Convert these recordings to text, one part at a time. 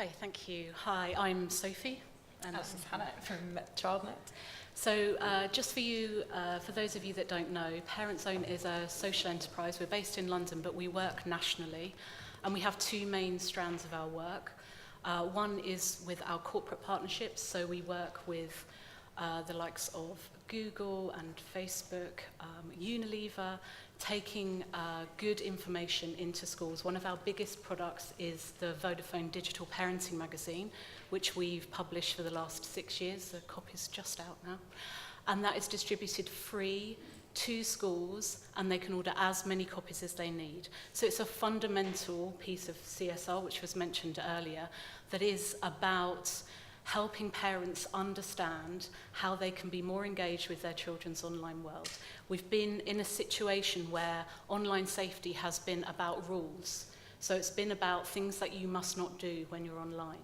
Hi, thank you. Hi, I'm Sophie. And this is Hannah from ChildNet. So just for you, for those of you that don't know, Parent Zone is a social enterprise. We're based in London, but we work nationally. And we have two main strands of our work. One is with our corporate partnerships. So we work with the likes of Google and Facebook, Unilever, taking good information into schools. One of our biggest products is the Vodafone Digital Parenting magazine, which we've published for the last 6 years. The copy's just out now. And that is distributed free to schools, and they can order as many copies as they need. So it's a fundamental piece of CSR, which was mentioned earlier, that is about helping parents understand how they can be more engaged with their children's online world. We've been in a situation where online safety has been about rules. So it's been about things that you must not do when you're online.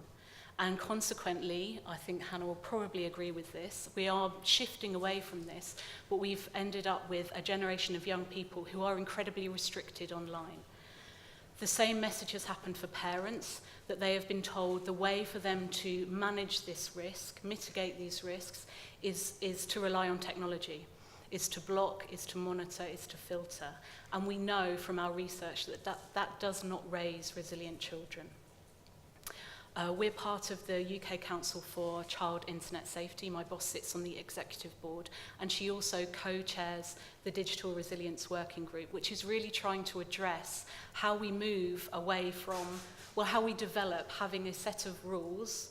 And consequently, I think Hannah will probably agree with this, we are shifting away from this, but we've ended up with a generation of young people who are incredibly restricted online. The same message has happened for parents, that they have been told the way for them to manage this risk, mitigate these risks, is to rely on technology, is to block, is to monitor, is to filter. And we know from our research that does not raise resilient children. We're part of the UK Council for Child Internet Safety. My boss sits on the executive board, and she also co-chairs the Digital Resilience Working Group, which is really trying to address how we move away from, well, how we develop having a set of rules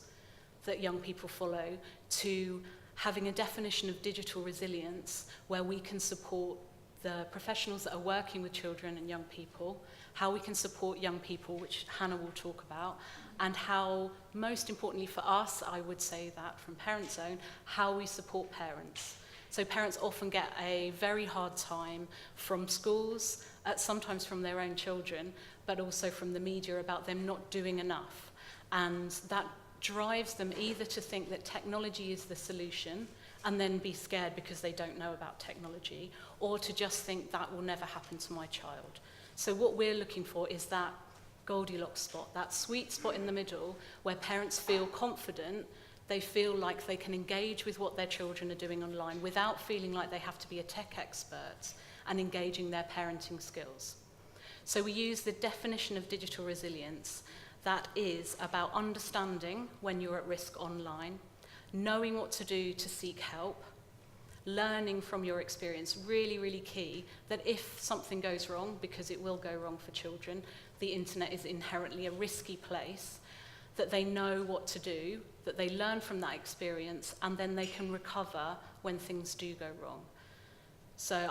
that young people follow to having a definition of digital resilience where we can support the professionals that are working with children and young people, how we can support young people, which Hannah will talk about, and how, most importantly for us, I would say that from Parent Zone, how we support parents. So parents often get a very hard time from schools, sometimes from their own children, but also from the media about them not doing enough. And that drives them either to think that technology is the solution and then be scared because they don't know about technology, or to just think that will never happen to my child. So what we're looking for is that Goldilocks spot, that sweet spot in the middle where parents feel confident, they feel like they can engage with what their children are doing online without feeling like they have to be a tech expert and engaging their parenting skills. So we use the definition of digital resilience that is about understanding when you're at risk online, knowing what to do to seek help, learning from your experience, really, really key, that if something goes wrong, because it will go wrong for children, the internet is inherently a risky place, that they know what to do, that they learn from that experience, and then they can recover when things do go wrong. So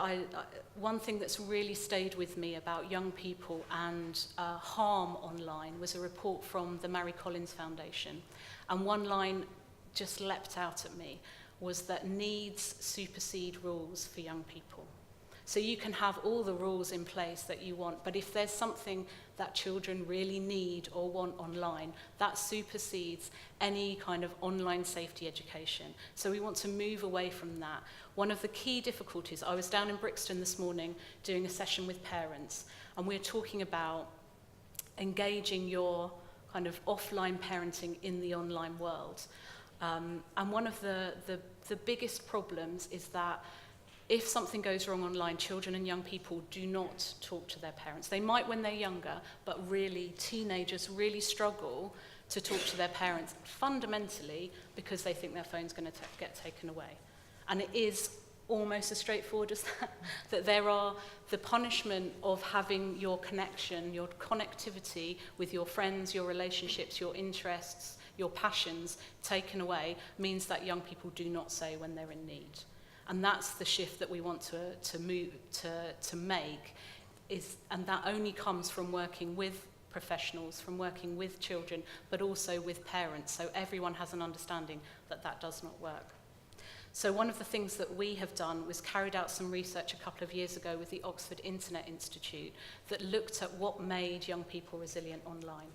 one thing that's really stayed with me about young people and harm online was a report from the Mary Collins Foundation. And one line just leapt out at me, was that needs supersede rules for young people. So you can have all the rules in place that you want, but if there's something that children really need or want online, that supersedes any kind of online safety education. So we want to move away from that. One of the key difficulties, I was down in Brixton this morning doing a session with parents, and we're talking about engaging your kind of offline parenting in the online world. And one of the biggest problems is that if something goes wrong online, children and young people do not talk to their parents. They might when they're younger, but really teenagers really struggle to talk to their parents fundamentally because they think their phone's going to get taken away. And it is almost as straightforward as that there are the punishment of having your connection, your connectivity with your friends, your relationships, your interests, your passions taken away means that young people do not say when they're in need. And that's the shift that we want to make, and that only comes from working with professionals, from working with children, but also with parents, so everyone has an understanding that that does not work. So one of the things that we have done was carried out some research a couple of years ago with the Oxford Internet Institute that looked at what made young people resilient online.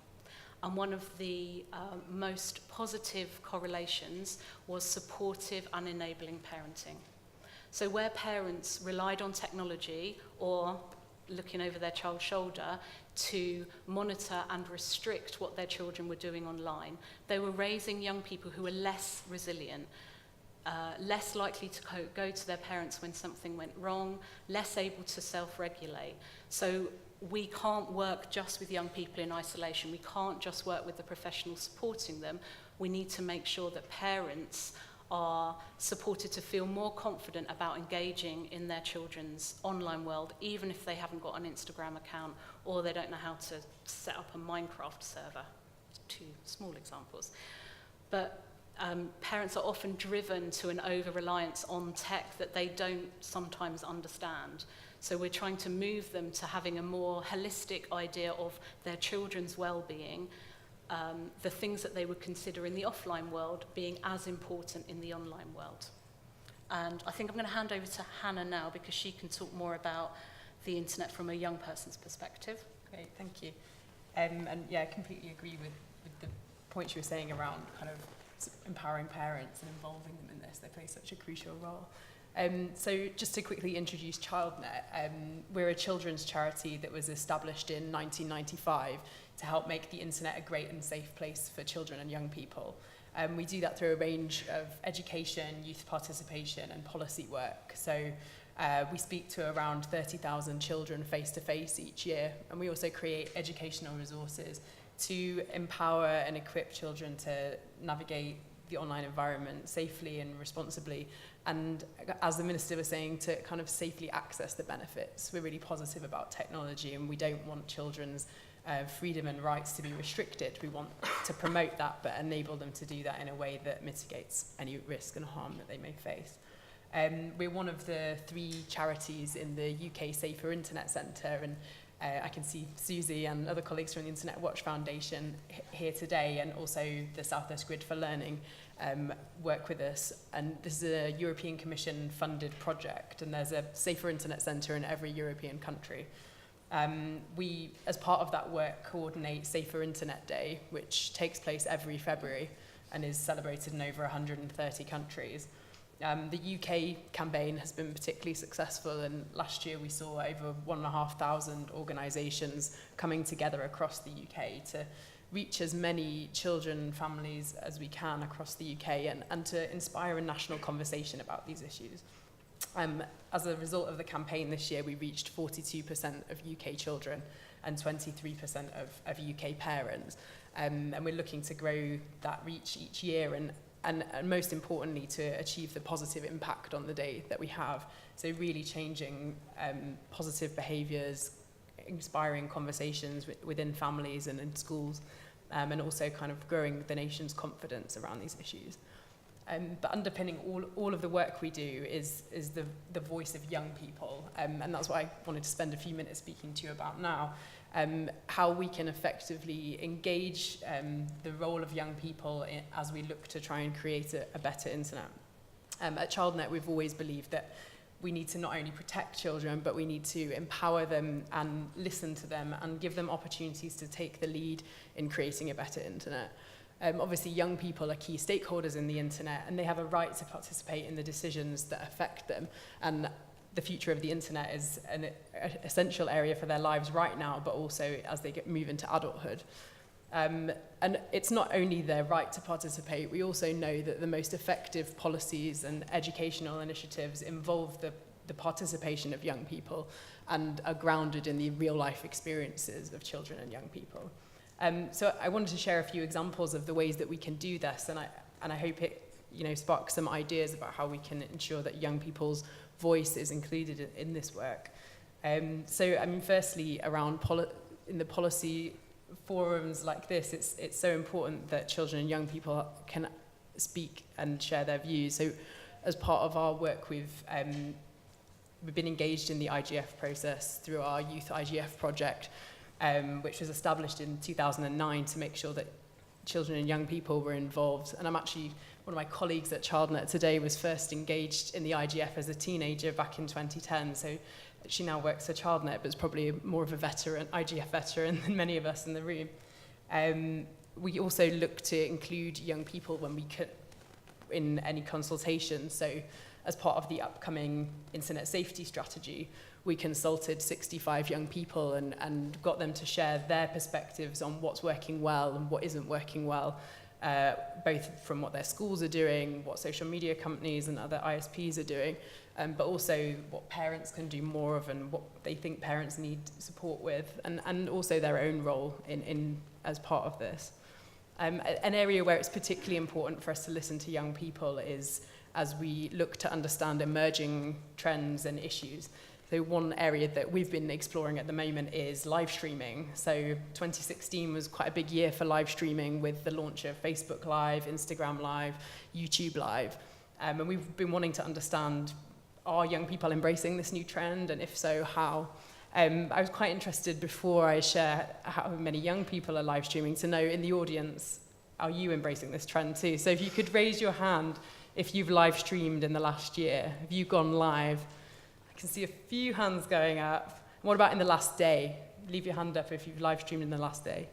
And one of the most positive correlations was supportive and enabling parenting. So where parents relied on technology or looking over their child's shoulder to monitor and restrict what their children were doing online. They were raising young people who were less resilient, less likely to go to their parents when something went wrong, less able to self-regulate. So we can't work just with young people in isolation. We can't just work with the professionals supporting them. We need to make sure that parents are supported to feel more confident about engaging in their children's online world, even if they haven't got an Instagram account or they don't know how to set up a Minecraft server. Two small examples. But parents are often driven to an over-reliance on tech that they don't sometimes understand. So we're trying to move them to having a more holistic idea of their children's well-being, the things that they would consider in the offline world being as important in the online world. And I think I'm going to hand over to Hannah now because she can talk more about the internet from a young person's perspective. Great, thank you. And yeah, I completely agree with the points you were saying around kind of empowering parents and involving them in this. They play such a crucial role. So just to quickly introduce ChildNet, we're a children's charity that was established in 1995 to help make the internet a great and safe place for children and young people. We do that through a range of education, youth participation and policy work. So we speak to around 30,000 children face-to-face each year, and we also create educational resources to empower and equip children to navigate the online environment safely and responsibly, and as the Minister was saying, to kind of safely access the benefits. We're really positive about technology, and we don't want children's freedom and rights to be restricted. We want to promote that, but enable them to do that in a way that mitigates any risk and harm that they may face. We're one of the 3 charities in the UK Safer Internet Centre, and I can see Susie and other colleagues from the Internet Watch Foundation here today, and also the South West Grid for Learning work with us. And this is a European Commission funded project, and there's a Safer Internet Centre in every European country. We, as part of that work, coordinate Safer Internet Day, which takes place every February and is celebrated in over 130 countries. The UK campaign has been particularly successful, and last year we saw over 1,500 organisations coming together across the UK to reach as many children and families as we can across the UK, and to inspire a national conversation about these issues. As a result of the campaign this year, we reached 42% of UK children and 23% of UK parents. And we're looking to grow that reach each year, and most importantly, to achieve the positive impact on the day that we have. So really changing positive behaviours, inspiring conversations within families and in schools, and also kind of growing the nation's confidence around these issues. But underpinning all of the work we do is the voice of young people, and that's what I wanted to spend a few minutes speaking to you about now. How we can effectively engage the role of young people as we look to try and create a better internet. At ChildNet, we've always believed that we need to not only protect children, but we need to empower them and listen to them and give them opportunities to take the lead in creating a better internet. Obviously, young people are key stakeholders in the internet, and they have a right to participate in the decisions that affect them. And the future of the internet is an essential area for their lives right now, but also as they move into adulthood. And it's not only their right to participate, we also know that the most effective policies and educational initiatives involve the participation of young people and are grounded in the real-life experiences of children and young people. So I wanted to share a few examples of the ways that we can do this, and I hope it sparks some ideas about how we can ensure that young people's voice is included in this work. So I mean, firstly, around in the policy forums like this, it's so important that children and young people can speak and share their views. So as part of our work, we've been engaged in the IGF process through our Youth IGF project, which was established in 2009 to make sure that children and young people were involved. And I'm actually, one of my colleagues at ChildNet today was first engaged in the IGF as a teenager back in 2010. So she now works for ChildNet, but is probably more of a veteran, IGF veteran than many of us in the room. We also look to include young people when we could in any consultation. So as part of the upcoming internet safety strategy, we consulted 65 young people and got them to share their perspectives on what's working well and what isn't working well, both from what their schools are doing, what social media companies and other ISPs are doing, but also what parents can do more of and what they think parents need support with, and also their own role in as part of this. An area where it's particularly important for us to listen to young people is as we look to understand emerging trends and issues. So one area that we've been exploring at the moment is live streaming. So 2016 was quite a big year for live streaming with the launch of Facebook Live, Instagram Live, YouTube Live. And we've been wanting to understand, are young people embracing this new trend? And if so, how? I was quite interested before I share how many young people are live streaming to know in the audience, are you embracing this trend too? So if you could raise your hand if you've live streamed in the last year, have you gone live? I can see a few hands going up. What about in the last day? Leave your hand up if you've live streamed in the last day.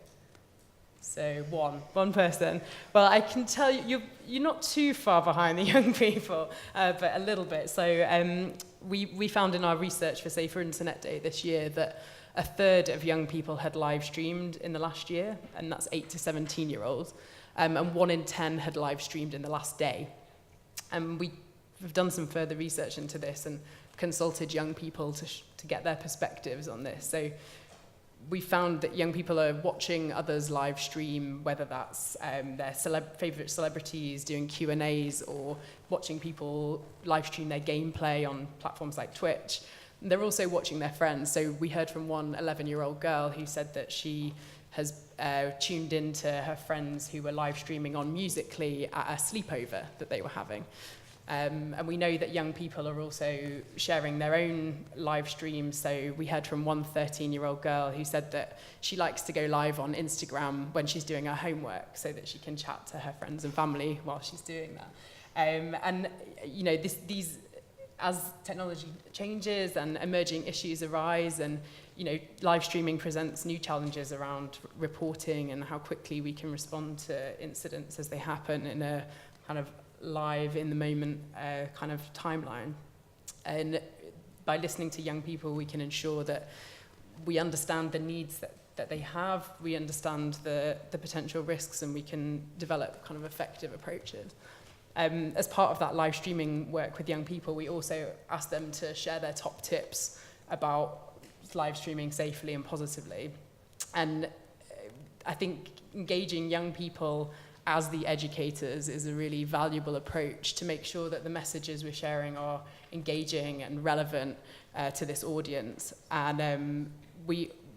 So one person. Well, I can tell you, you're not too far behind the young people, but a little bit. So we found in our research for Safer Internet Day this year that a third of young people had live streamed in the last year, and that's 8 to 17-year-olds, and 1 in 10 had live streamed in the last day. And we've done some further research into this and consulted young people to get their perspectives on this. So we found that young people are watching others live stream, whether that's their favourite celebrities doing Q&As or watching people live stream their gameplay on platforms like Twitch. And they're also watching their friends. So we heard from one 11-year-old girl who said that she has tuned into her friends who were live streaming on Musical.ly at a sleepover that they were having. And we know that young people are also sharing their own live streams. So we heard from one 13-year-old girl who said that she likes to go live on Instagram when she's doing her homework so that she can chat to her friends and family while she's doing that. And, you know, these as technology changes and emerging issues arise and, you know, live streaming presents new challenges around reporting and how quickly we can respond to incidents as they happen in a kind of live, in the moment kind of timeline. And by listening to young people, we can ensure that we understand the needs that they have, we understand the potential risks, and we can develop kind of effective approaches. As part of that live streaming work with young people, we also asked them to share their top tips about live streaming safely and positively. And I think engaging young people as the educators is a really valuable approach to make sure that the messages we're sharing are engaging and relevant to this audience. And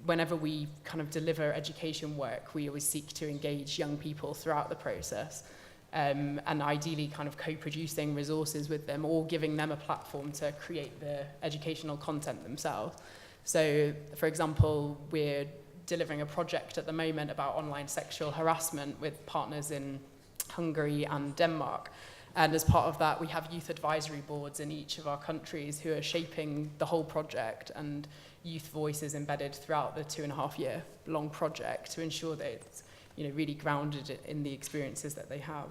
whenever we kind of deliver education work, we always seek to engage young people throughout the process. And ideally kind of co-producing resources with them or giving them a platform to create the educational content themselves. So, for example, we're delivering a project at the moment about online sexual harassment with partners in Hungary and Denmark. And as part of that, we have youth advisory boards in each of our countries who are shaping the whole project, and youth voice is embedded throughout the 2.5-year long project to ensure that it's, you know, really grounded in the experiences that they have.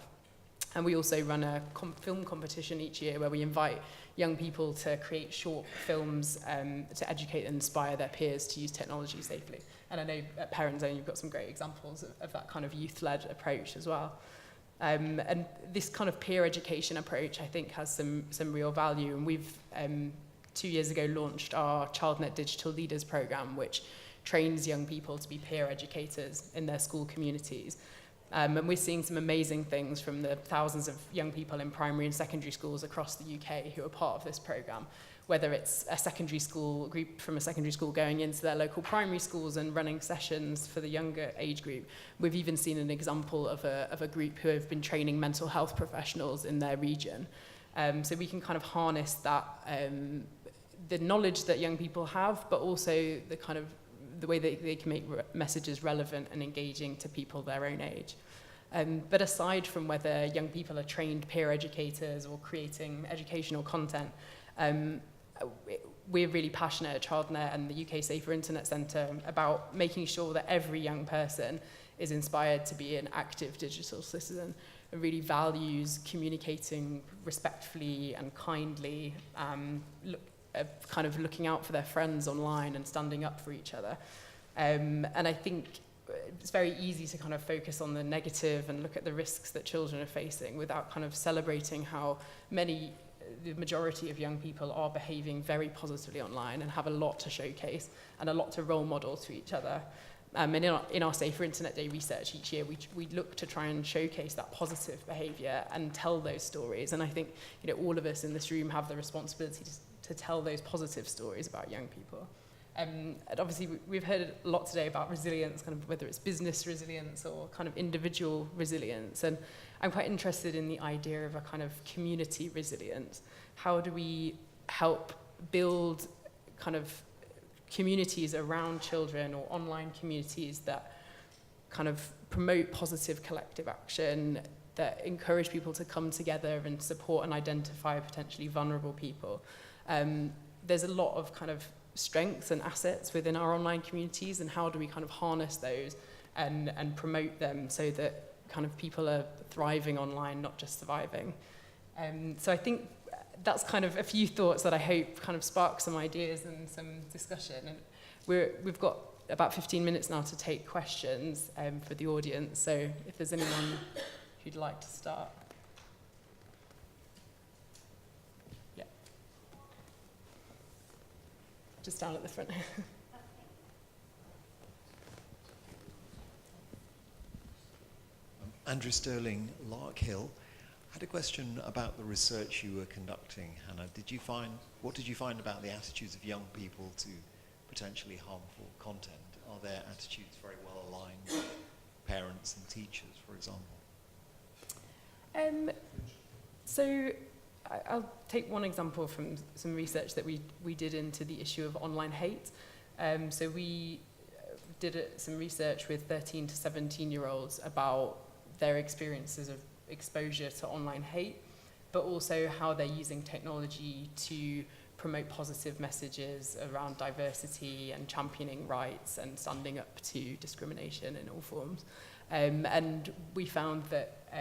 And we also run a film competition each year where we invite young people to create short films to educate and inspire their peers to use technology safely. And I know at Parent Zone you've got some great examples of that kind of youth-led approach as well. And this kind of peer education approach, I think, has some real value. And we've 2 years ago launched our ChildNet Digital Leaders program, which trains young people to be peer educators in their school communities. And we're seeing some amazing things from the thousands of young people in primary and secondary schools across the UK who are part of this program, whether it's a secondary school group from a secondary school going into their local primary schools and running sessions for the younger age group. We've even seen an example of a group who have been training mental health professionals in their region. So we can kind of harness that, the knowledge that young people have, but also the kind of the way that they can make messages relevant and engaging to people their own age. But aside from whether young people are trained peer educators or creating educational content, we're really passionate at ChildNet and the UK Safer Internet Centre about making sure that every young person is inspired to be an active digital citizen and really values communicating respectfully and kindly, kind of looking out for their friends online and standing up for each other. And I think it's very easy to kind of focus on the negative and look at the risks that children are facing without kind of celebrating how the majority of young people are behaving very positively online and have a lot to showcase and a lot to role model to each other. And in our Safer Internet Day research each year, we look to try and showcase that positive behaviour and tell those stories. And I think, you know, all of us in this room have the responsibility to tell those positive stories about young people. And obviously we've heard a lot today about resilience, kind of whether it's business resilience or kind of individual resilience. And I'm quite interested in the idea of a kind of community resilience. How do we help build kind of communities around children or online communities that kind of promote positive collective action, that encourage people to come together and support and identify potentially vulnerable people? There's a lot of kind of strengths and assets within our online communities, and how do we kind of harness those and promote them so that kind of people are thriving online, not just surviving. So I think that's kind of a few thoughts that I hope kind of spark some ideas and some discussion. And we've got about 15 minutes now to take questions for the audience, so if there's anyone who'd like to start. Yeah. Just down at the front. Andrew Sterling, Larkhill. I had a question about the research you were conducting, Hannah. What did you find about the attitudes of young people to potentially harmful content? Are their attitudes very well aligned with parents and teachers, for example? So I'll take one example from some research that we did into the issue of online hate. So we did some research with 13 to 17-year-olds about their experiences of exposure to online hate, but also how they're using technology to promote positive messages around diversity and championing rights and standing up to discrimination in all forms. And we found that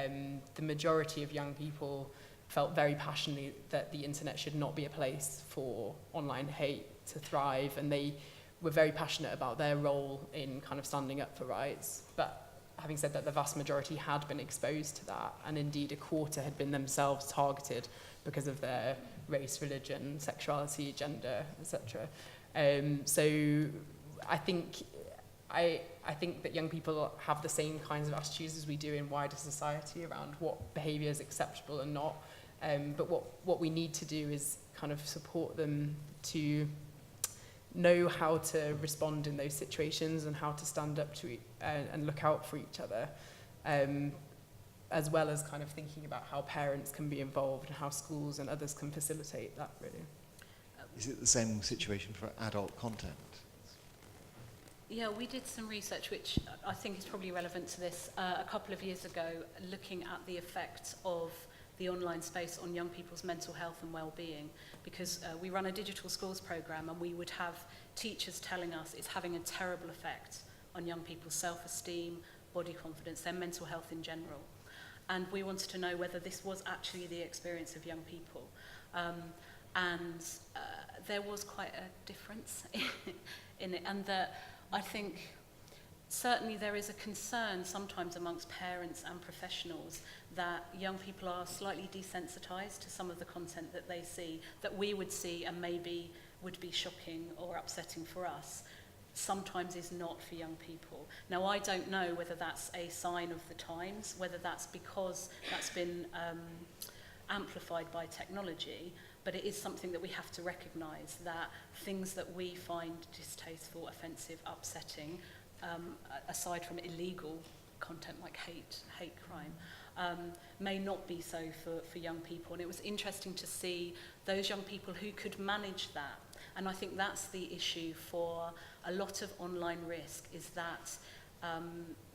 the majority of young people felt very passionately that the internet should not be a place for online hate to thrive, and they were very passionate about their role in kind of standing up for rights. But having said that, the vast majority had been exposed to that, and indeed a quarter had been themselves targeted because of their race, religion, sexuality, gender, etc. So I think that young people have the same kinds of attitudes as we do in wider society around what behaviour is acceptable and not. But what we need to do is kind of support them to know how to respond in those situations and how to stand up to and look out for each other, as well as kind of thinking about how parents can be involved and how schools and others can facilitate that, really. Is it the same situation for adult content? Yeah, we did some research which I think is probably relevant to this a couple of years ago, looking at the effect of the online space on young people's mental health and well-being, because we run a digital schools program, and we would have teachers telling us it's having a terrible effect on young people's self-esteem, body confidence, their mental health in general. And we wanted to know whether this was actually the experience of young people. And there was quite a difference in it, and that I think certainly there is a concern sometimes amongst parents and professionals that young people are slightly desensitized to some of the content that they see, that we would see and maybe would be shocking or upsetting for us, sometimes is not for young people. Now, I don't know whether that's a sign of the times, whether that's because that's been amplified by technology, but it is something that we have to recognise, that things that we find distasteful, offensive, upsetting, aside from illegal content like hate crime, may not be so for young people. And it was interesting to see those young people who could manage that. And I think that's the issue for a lot of online risk, is that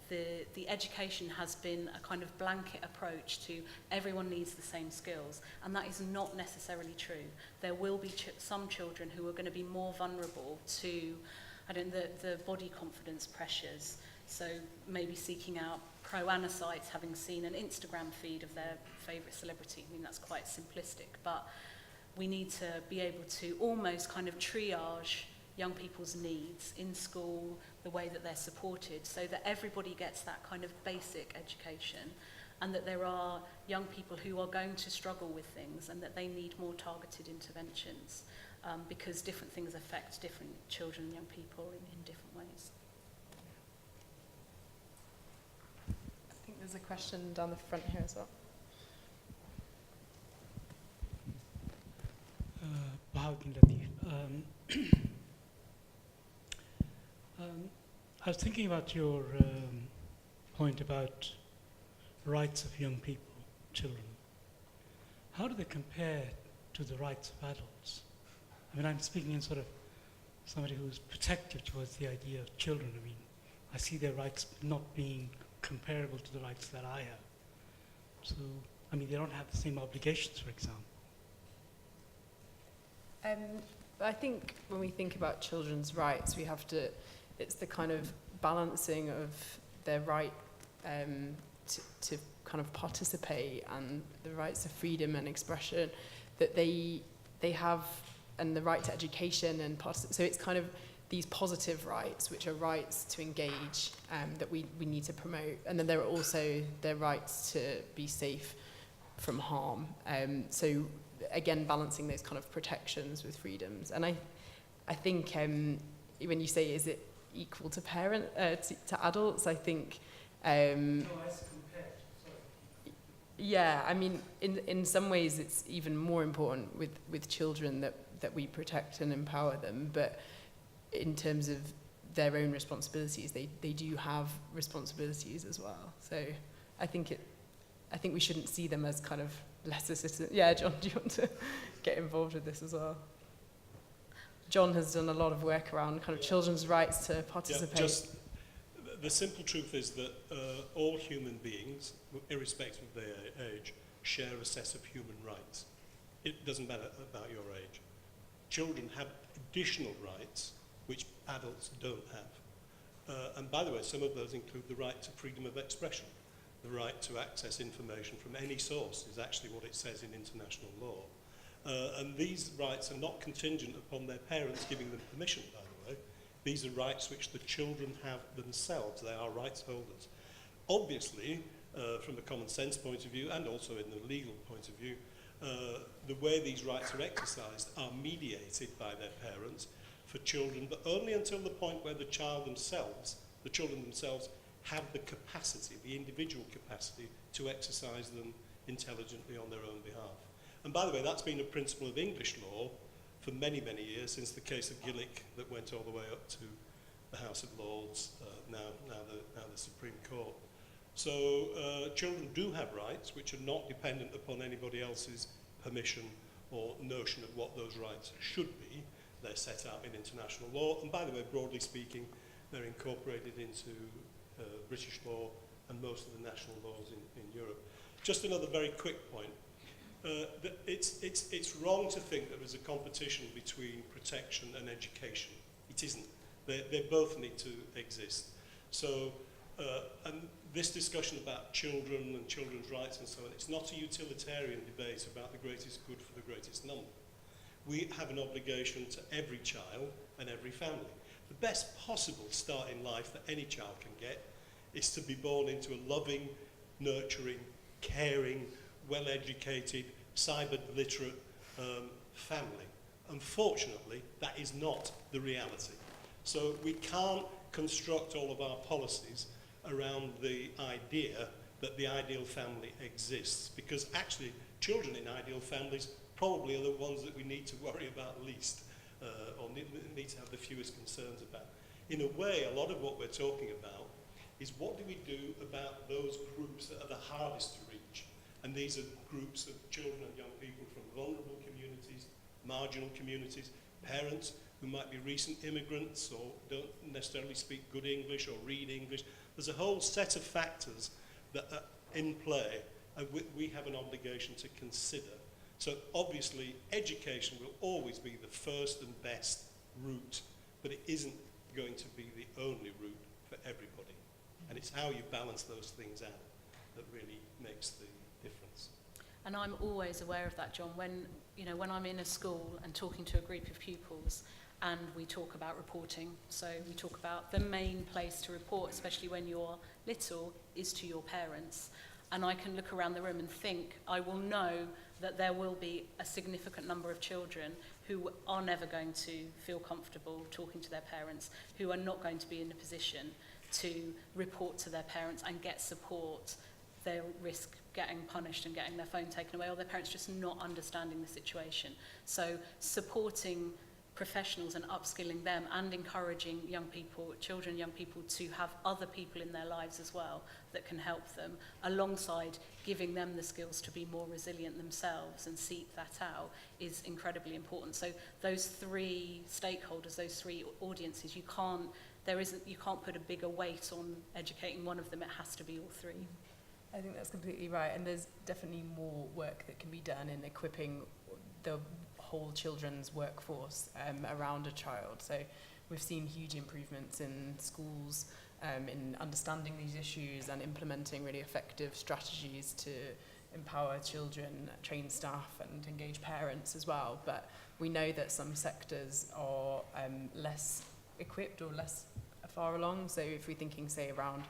the education has been a kind of blanket approach to everyone needs the same skills, and that is not necessarily true. There will be some children who are going to be more vulnerable to the body confidence pressures, so maybe seeking out pro-Anna sites, having seen an Instagram feed of their favourite celebrity. I mean, that's quite simplistic, but we need to be able to almost kind of triage young people's needs in school, the way that they're supported, so that everybody gets that kind of basic education, and that there are young people who are going to struggle with things and that they need more targeted interventions, because different things affect different children and young people in different ways. I think there's a question down the front here as well. Bahauddin Latif. I was thinking about your point about rights of young people, children. How do they compare to the rights of adults? I mean, I'm speaking in sort of somebody who's protective towards the idea of children. I mean, I see their rights not being comparable to the rights that I have. So, I mean, they don't have the same obligations, for example. I think when we think about children's rights, we have to, it's the kind of balancing of their right to kind of participate and the rights of freedom and expression that they have, and the right to education and so it's kind of these positive rights, which are rights to engage, that we need to promote. And then there are also their rights to be safe from harm. So again, balancing those kind of protections with freedoms. And I think when you say, is it equal to to adults, I think... No, as compared, sorry. Yeah, I mean, in some ways it's even more important with children that we protect and empower them, but in terms of their own responsibilities, they do have responsibilities as well. So I think we shouldn't see them as kind of lesser citizens. Yeah, John, do you want to get involved with this as well? John has done a lot of work around kind of children's rights to participate. Yeah, the simple truth is that all human beings, irrespective of their age, share a set of human rights. It doesn't matter about your age. Children have additional rights which adults don't have. And by the way, some of those include the right to freedom of expression. The right to access information from any source is actually what it says in international law. And these rights are not contingent upon their parents giving them permission, by the way. These are rights which the children have themselves. They are rights holders. Obviously, from a common sense point of view and also in the legal point of view, the way these rights are exercised are mediated by their parents for children, but only until the point where the children themselves have the capacity, the individual capacity, to exercise them intelligently on their own behalf. And by the way, that's been a principle of English law for many, many years, since the case of Gillick that went all the way up to the House of Lords, now the Supreme Court. So children do have rights which are not dependent upon anybody else's permission or notion of what those rights should be. They're set out in international law, and by the way, broadly speaking, they're incorporated into British law and most of the national laws in Europe. Just another very quick point. It's wrong to think there is a competition between protection and education. It isn't. They both need to exist. So, and this discussion about children and children's rights and so on, it's not a utilitarian debate about the greatest good for the greatest number. We have an obligation to every child and every family. The best possible start in life that any child can get is to be born into a loving, nurturing, caring, well-educated, cyber-literate family. Unfortunately, that is not the reality. So we can't construct all of our policies around the idea that the ideal family exists, because actually children in ideal families probably are the ones that we need to worry about least, or need to have the fewest concerns about. In a way, a lot of what we're talking about is what do we do about those groups that are the hardest to reach? And these are groups of children and young people from vulnerable communities, marginal communities, parents who might be recent immigrants or don't necessarily speak good English or read English. There's a whole set of factors that are in play, and we have an obligation to consider. So obviously, education will always be the first and best route, but it isn't going to be the only route for everybody. And it's how you balance those things out that really makes the difference. And I'm always aware of that, John, when, when I'm in a school and talking to a group of pupils and we talk about reporting. So we talk about the main place to report, especially when you're little, is to your parents. And I can look around the room and think, I will know that there will be a significant number of children who are never going to feel comfortable talking to their parents, who are not going to be in a position to report to their parents and get support. They'll risk getting punished and getting their phone taken away, or their parents just not understanding the situation. So supporting professionals and upskilling them and encouraging young people, young people to have other people in their lives as well that can help them, alongside giving them the skills to be more resilient themselves and seek that out, is incredibly important. So those three stakeholders, those three audiences, you can't put a bigger weight on educating one of them. It has to be all three. I think that's completely right, and there's definitely more work that can be done in equipping the whole children's workforce around a child. So we've seen huge improvements in schools in understanding these issues and implementing really effective strategies to empower children, train staff and engage parents as well. But we know that some sectors are less equipped or less far along. So if we're thinking, say, around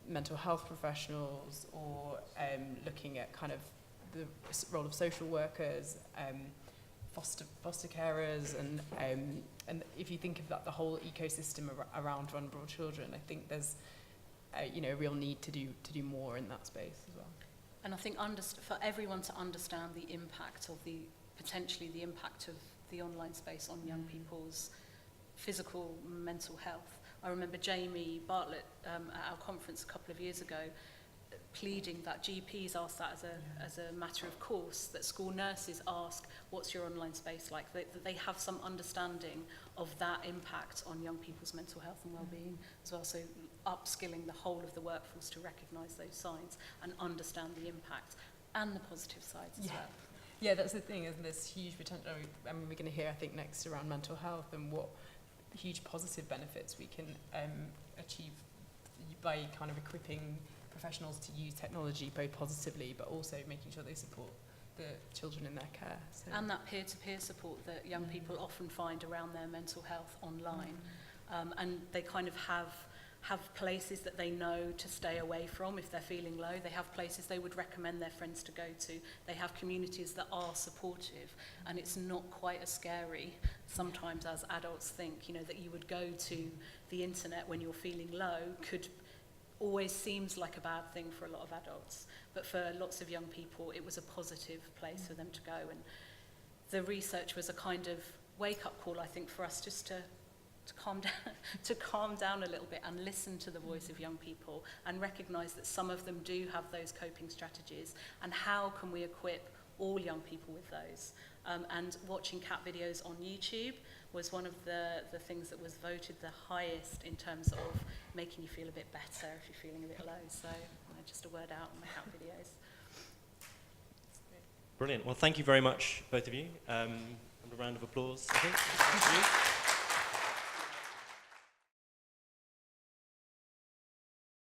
mental health professionals, or looking at kind of the role of social workers, foster carers, and if you think of that, the whole ecosystem around vulnerable children, I think there's a real need to do more in that space as well. And I think for everyone to understand the impact of potentially the impact of the online space on young people's physical, mental health. I remember Jamie Bartlett at our conference a couple of years ago pleading that GPs ask that as a matter of course, that school nurses ask, what's your online space like? That they have some understanding of that impact on young people's mental health and well-being as well. So upskilling the whole of the workforce to recognise those signs and understand the impact and the positive sides as well. Yeah, that's the thing, isn't there's huge potential. I mean, we're going to hear, I think, next around mental health and what huge positive benefits we can achieve by kind of equipping professionals to use technology both positively, but also making sure they support the children in their care. So. And that peer-to-peer support that young people often find around their mental health online. And they kind of have places that they know to stay away from if they're feeling low. They have places they would recommend their friends to go to. They have communities that are supportive, and it's not quite as scary sometimes as adults think. That you would go to the internet when you're feeling low always seems like a bad thing for a lot of adults, but for lots of young people it was a positive place for them to go. And the research was a kind of wake-up call, I think, for us just to calm down a little bit and listen to the voice of young people and recognise that some of them do have those coping strategies, and how can we equip all young people with those. And watching cat videos on YouTube was one of the things that was voted the highest in terms of making you feel a bit better if you're feeling a bit low. So just a word out on the cat videos. Brilliant. Well, thank you very much, both of you. And a round of applause, I think.